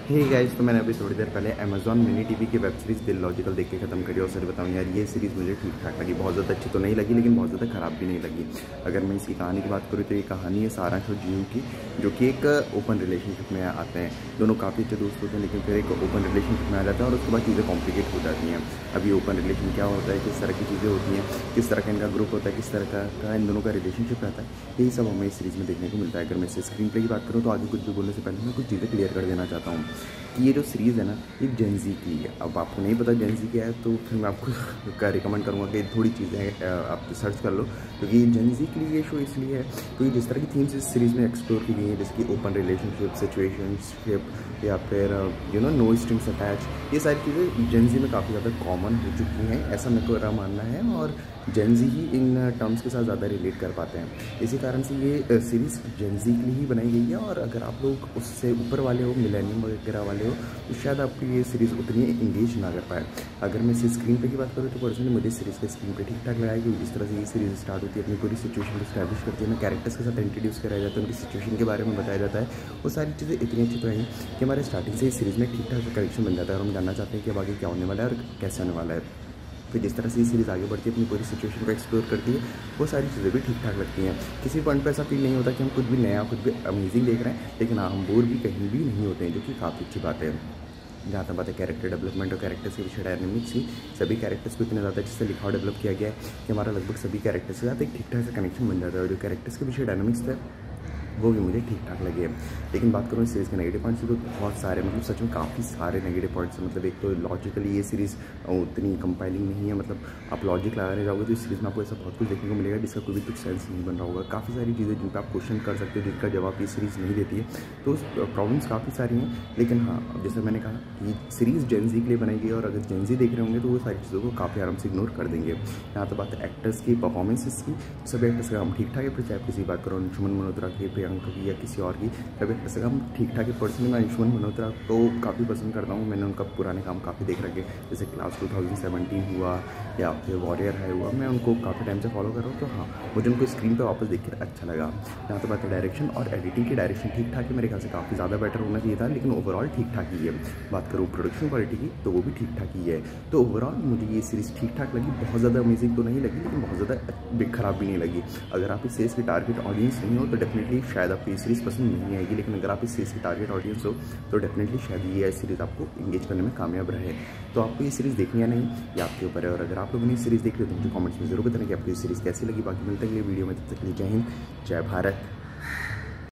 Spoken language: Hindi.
हे गाइस, तो मैंने अभी थोड़ी देर पहले अमेजॉन मिनी टीवी की वेब सीरीज़ दिल लॉजिकल देख के ख़त्म करी। और सर बताऊँ यार, ये सीरीज़ मुझे ठीक ठाक लगी। बहुत ज़्यादा अच्छी तो नहीं लगी, लेकिन बहुत ज़्यादा ख़राब भी नहीं लगी। अगर मैं इसकी कहानी की बात करूँ तो ये कहानी है सारांश और जीयू की, जो कि एक ओपन रिलेशनशिप में आते हैं। दोनों काफ़ी अच्छे दोस्त होते हैं, लेकिन फिर एक ओपन रिलेशनशिप में आ जाता है और उसके बाद चीज़ें कॉम्प्लिकेट हो जाती हैं। अभी ओपन रिलेशन क्या होता है, किस तरह की चीज़ें होती हैं, किस तरह का इनका ग्रुप होता है, किस तरह का इन दोनों का रिलेशनशिप रहता है, यही सब हमें इस सीरीज़ में देखने को मिलता है। अगर मैं इससे स्क्रीन प्ले की बात करूँ तो आगे कुछ भी बोलने से पहले मैं कुछ चीज़ें क्लियर कर देना चाहता हूँ कि ये जो सीरीज़ है ना, ये जेनजी की है। अब आपको नहीं पता जेनजी क्या है, तो फिर मैं आपको का रिकमेंड करूँगा कि थोड़ी चीज़ें आप सर्च कर लो, क्योंकि जेनजी के लिए ये शो इसलिए है क्योंकि जिस तरह की थीम्स इस सीरीज़ में एक्सप्लोर की गई है, जैसे कि ओपन रिलेशनशिप, सिचुएशनशिप या फिर नो स्ट्रिंग्स अटैच, ये सारी चीज़ें जेनजी में काफ़ी ज़्यादा कॉमन हो चुकी हैं, ऐसा मेरे को मानना है। और जेनजी ही इन टर्म्स के साथ ज़्यादा रिलेट कर पाते हैं। इसी कारण से ये सीरीज़ जेनजी के लिए ही बनाई गई है। और अगर आप लोग उससे ऊपर वाले हो, मिलेनियम वगैरह वाले हो, तो शायद आपको ये सीरीज़ उतनी इंगेज ना कर पाए। अगर मैं इसे स्क्रीन पे की बात करूँ तो पर्सनली मुझे सीरीज़ का स्क्रीन पे ठीक ठाक लगा है, क्योंकि जिस तरह से ये सीरीज़ स्टार्ट होती है, अपनी पूरी सिचुएशन को स्टैब्लिश करती है, मैं कैरेक्टर्स के साथ इंट्रोड्यूस कराया जाता है, उनकी सिचुएशन के बारे में बताया जाता है। वो सारी चीज़ें इतनी अच्छी तो हैं कि हमारे स्टार्टिंग से इस सीरीज़ में ठीक ठाक कनेक्शन बन जाता है और हम जानना चाहते हैं कि अब आगे क्या होने वाला है और कैसे होने वाला है। फिर जिस तरह से ये सीरीज़ आगे बढ़ती है, अपनी पूरी सिचुएशन को एक्सप्लोर करती है, वो सारी चीज़ें भी ठीक ठाक लगती हैं। किसी पॉइंट पे ऐसा फील नहीं होता कि हम कुछ भी नया, कुछ भी अमेजिंग देख रहे हैं, लेकिन हाँ, हम बोर भी कहीं भी नहीं होते हैं, जो कि काफ़ी अच्छी बात है। जहाँ तक बात है कैरेक्टर डेवलपमेंट और कैरेक्टर्स के पीछे डायनेमिक्स की, सभी कैरेक्टर्स को इतने ज़्यादा अच्छे से लिखा और डेवलप किया गया है कि हमारा लगभग सभी कैरेक्टर्स के साथ एक ठीक ठाक सा कनेक्शन बन जाता है। और जो कैरेक्टर्स के पीछे डायनेमिक्स थे, वो भी मुझे ठीक ठाक लगे। लेकिन बात करूँ इस सीरीज़ के नेगेटिव पॉइंट्स की, तो बहुत सारे, मतलब सच में काफ़ी सारे नेगेटिव पॉइंट्स हैं। मतलब एक तो लॉजिकली ये सीरीज़ उतनी कंपाइलिंग नहीं है। मतलब आप लॉजिक लगाने जाओगे तो इस सीरीज़ में आपको ऐसा बहुत कुछ देखने को मिलेगा जिसका कोई भी कुछ सेंस नहीं बन रहा होगा। काफ़ी सारी चीज़ें जिन पर आप क्वेश्चन कर सकते हो, जिनका जवाब ये सीरीज़ नहीं देती है, तो प्रॉब्लम्स काफ़ी सारी हैं। लेकिन हाँ, जैसे मैंने कहा कि सीरीज़ जेनजी के लिए बनाई गई है, और अगर जेनजी देख रहे होंगे तो वो सारी चीज़ों को काफ़ी आराम से इग्नोर कर देंगे। यहाँ तो बात है एक्टर्स की परफॉर्मेंसेस की, सभी एक्टर्स का हम ठीक ठाक है। फिर चाहे किसी बात करो अंशुमन मल्होत्रा की, प्रियंका की या किसी और की, सभी एक्टर्स का हम ठीक ठाक है। पर्सनली मैं अंशुमन मल्होत्रा को काफ़ी पसंद करता हूँ। मैंने उनका पुराने काम काफ़ी देख रखे, जैसे क्लास 2017 हुआ या फिर वॉरियर है हुआ, मैं उनको काफ़ी टाइम से फॉलो कर रहा हूँ। तो हाँ, मुझे उनको स्क्रीन पर वापस देख कर अच्छा लगा। यहाँ तो बात है डायरेक्शन और एडिटिंग की, डायरेक्शन ठीक ठाक है, मेरे ख्याल से काफ़ी ज़्यादा बेटर होना चाहिए था, लेकिन ओवरऑल ठीक ठाक ही है। बात करूँ प्रोडक्शन क्वालिटी की, तो वो भी ठीक ठाक ही है। तो ओवरऑल मुझे ये सीरीज़ ठीक ठाक लगी। बहुत ज़्यादा अमेजिंग तो नहीं लगी, लेकिन बहुत ज़्यादा ख़राब भी नहीं लगी। अगर आप इस सीरीज़ की टारगेट ऑडियंस नहीं हो तो डेफिनेटली शायद आपको ये सीरीज़ पसंद नहीं आएगी, लेकिन अगर आप इस सीरीज़ की टारगेट ऑडियंस हो तो डेफिनेटली शायद ये सीरीज़ आपको इंगेज करने में कामयाब रहे। तो आपको ये सीरीज़ देखनी या नहीं, ये आपके ऊपर है। और अगर आप लोगों ने सीरीज़ देख ली तो मुझे कमेंट्स में जरूर बताना कि आपको ये सीरीज़ कैसी लगी। बाकी मिलते हैं वीडियो में, तब तक के लिए जय हिंद, जय भारत।